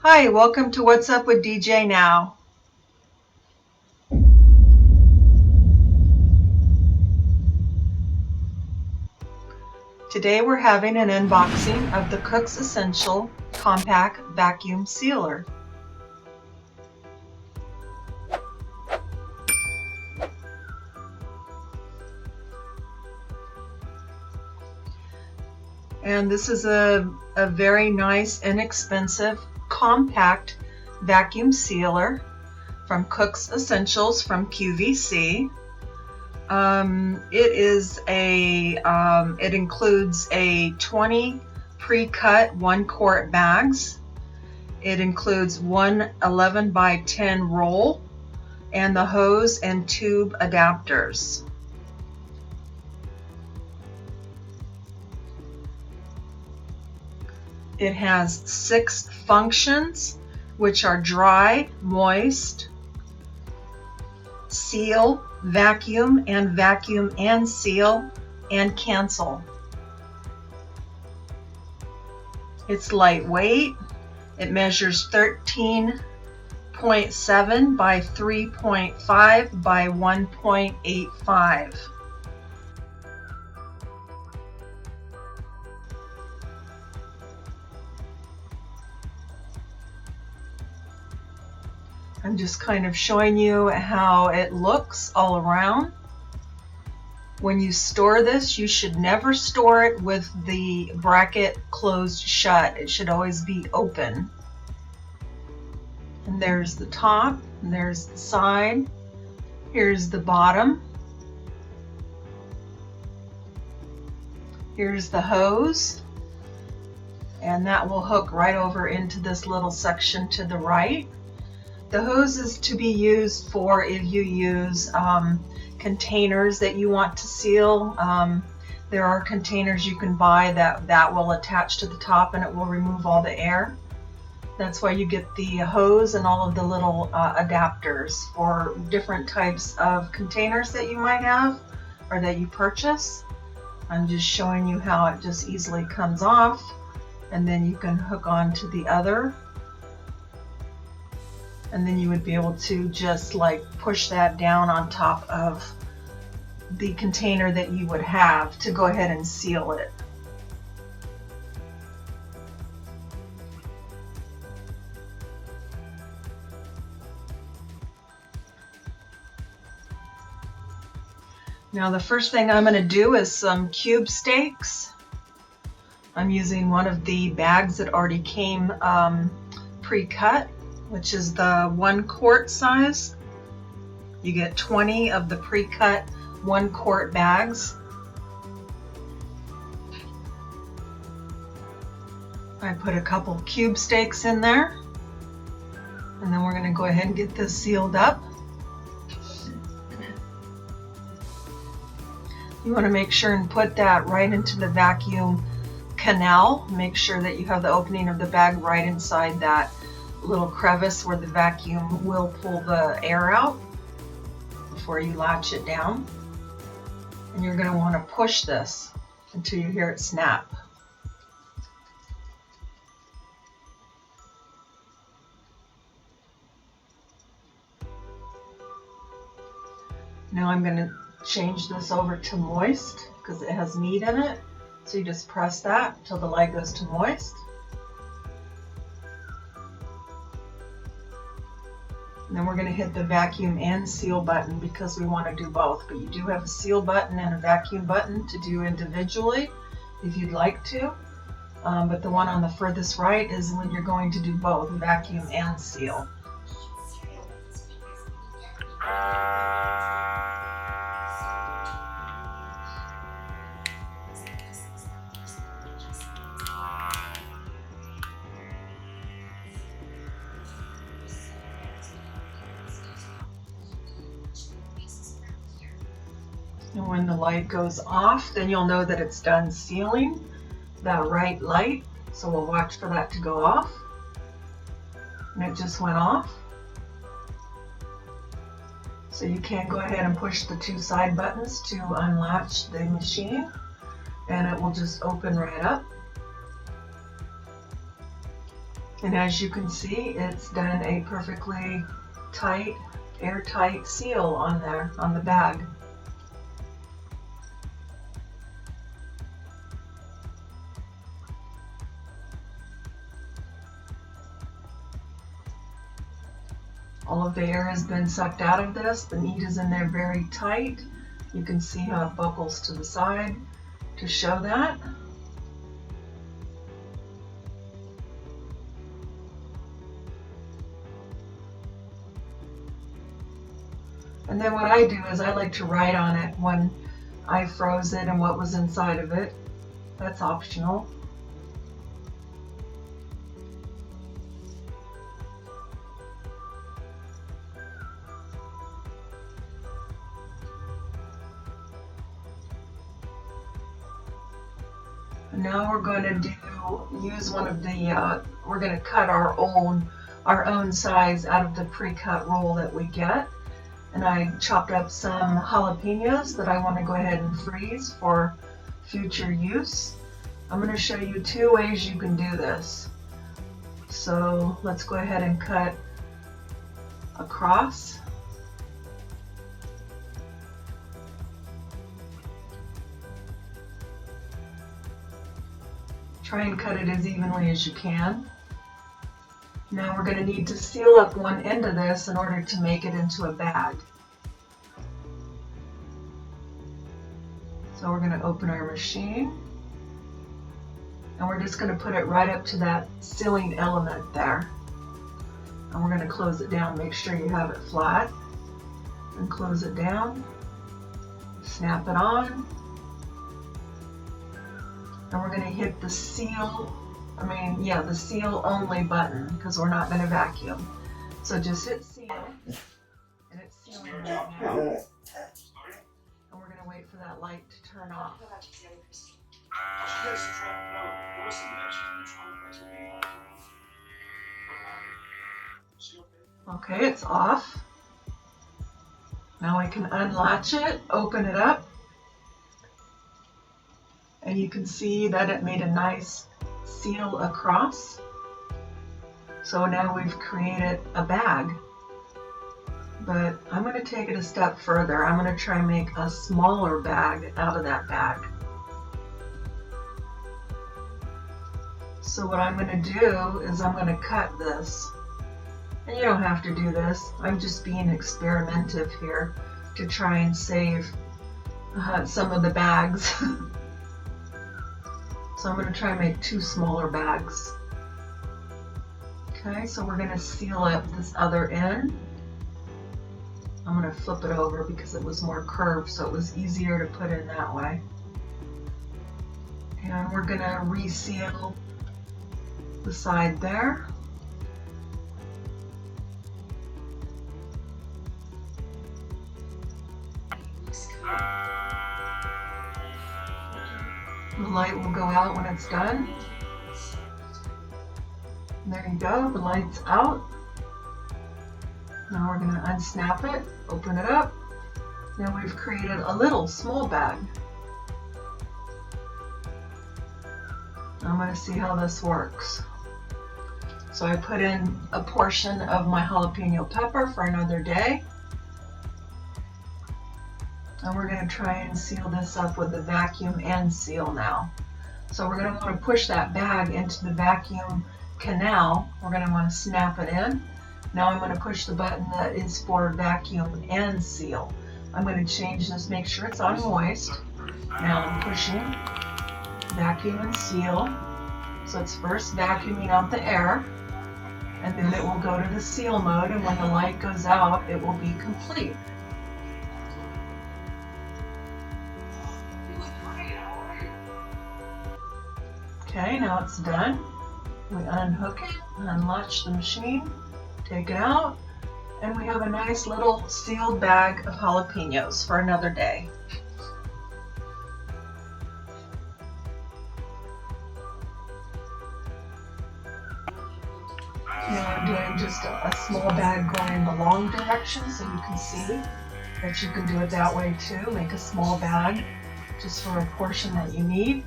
Hi, welcome to What's Up with DJ Now. Today we're having an unboxing of the Cook's Essential Compact Vacuum Sealer. And this is a very nice, inexpensive, compact vacuum sealer from Cook's Essentials from QVC. It includes a 20 pre-cut 1-quart bags. It includes one 11 by 10 roll and the hose and tube adapters. It has 6 functions, which are dry, moist, seal, vacuum and seal, and cancel. It's lightweight. It measures 13.7 by 3.5 by 1.85. I'm just kind of showing you how it looks all around. When you store this, you should never store it with the bracket closed shut. It should always be open. And there's the top, and there's the side. Here's the bottom. Here's the hose. And that will hook right over into this little section to the right. The hose is to be used for if you use containers that you want to seal. There are containers you can buy that will attach to the top and it will remove all the air. That's why you get the hose and all of the little adapters for different types of containers that you might have or that you purchase. I'm just showing you how it just easily comes off, and then you can hook on to the other. And then you would be able to just like push that down on top of the container that you would have to go ahead and seal it. Now the first thing I'm going to do is some cube steaks. I'm using one of the bags that already came pre-cut, which is the 1-quart size. You get 20 of the pre-cut 1-quart bags. I put a couple cube steaks in there, and then we're going to go ahead and get this sealed up. You want to make sure and put that right into the vacuum canal. Make sure that you have the opening of the bag right inside that little crevice where the vacuum will pull the air out before you latch it down. And you're going to want to push this until you hear it snap. Now I'm going to change this over to moist because it has meat in it. So you just press that until the light goes to moist. And then we're going to hit the vacuum and seal button because we want to do both. But you do have a seal button and a vacuum button to do individually if you'd like to. But the one on the furthest right is when you're going to do both, vacuum and seal. And when the light goes off, then you'll know that it's done sealing, that right light. So we'll watch for that to go off. And it just went off. So you can go ahead and push the 2 side buttons to unlatch the machine, and it will just open right up. And as you can see, it's done a perfectly tight, airtight seal on there, on the bag. All of the air has been sucked out of this. The meat is in there very tight. You can see how it buckles to the side to show that. And then what I do is I like to write on it when I froze it and what was inside of it. That's optional. And now we're going to use one of the, we're going to cut our own size out of the pre-cut roll that we get. And I chopped up some jalapenos that I want to go ahead and freeze for future use. I'm going to show you 2 ways you can do this. So let's go ahead and cut across. Try and cut it as evenly as you can. Now we're going to need to seal up one end of this in order to make it into a bag. So we're going to open our machine and we're just going to put it right up to that sealing element there. And we're going to close it down, make sure you have it flat, and close it down, snap it on, and we're going to hit the seal, the seal only button because we're not going to vacuum. So just hit seal, and it's sealing right now. And we're going to wait for that light to turn off. Okay, it's off. Now I can unlatch it, open it up, and you can see that it made a nice seal across. So now we've created a bag. But I'm going to take it a step further. I'm going to try and make a smaller bag out of that bag. So what I'm going to do is I'm going to cut this. And you don't have to do this. I'm just being experimentative here to try and save some of the bags. So I'm going to try and make 2 smaller bags. Okay, so we're going to seal up this other end. I'm going to flip it over because it was more curved, so it was easier to put in that way. And we're going to reseal the side there. The light will go out when it's done. And there you go, the light's out. Now we're going to unsnap it, open it up. Now we've created a little small bag. I'm going to see how this works. So I put in a portion of my jalapeno pepper for another day. And we're going to try and seal this up with the vacuum and seal now. So we're going to want to push that bag into the vacuum canal. We're going to want to snap it in. Now I'm going to push the button that is for vacuum and seal. I'm going to change this, make sure it's on moist. Now I'm pushing vacuum and seal. So it's first vacuuming out the air, and then it will go to the seal mode, and when the light goes out, it will be complete. Okay, now it's done. We unhook it, unlatch the machine, take it out, and we have a nice little sealed bag of jalapenos for another day. Now I'm doing just a small bag going in the long direction, so you can see that you can do it that way too. Make a small bag just for a portion that you need.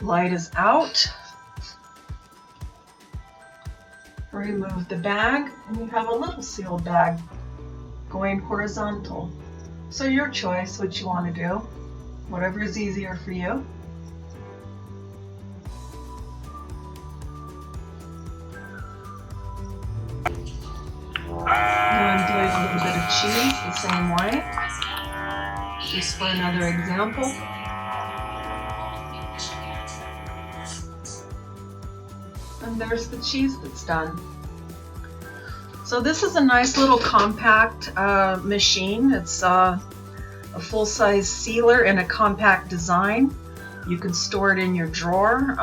Light is out. Remove the bag, and you have a little sealed bag going horizontal. So your choice what you want to do, whatever is easier for you. Now I'm doing a little bit of cheese the same way, just for another example. And there's the cheese that's done. So this is a nice little compact machine. It's a full-size sealer in a compact design. You can store it in your drawer.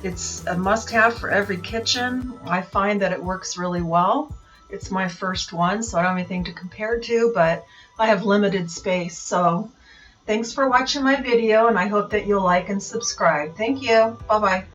It's a must-have for every kitchen. I find that it works really well. It's my first one, so I don't have anything to compare to, but I have limited space. So thanks for watching my video, and I hope that you'll like and subscribe. Thank you. Bye-bye.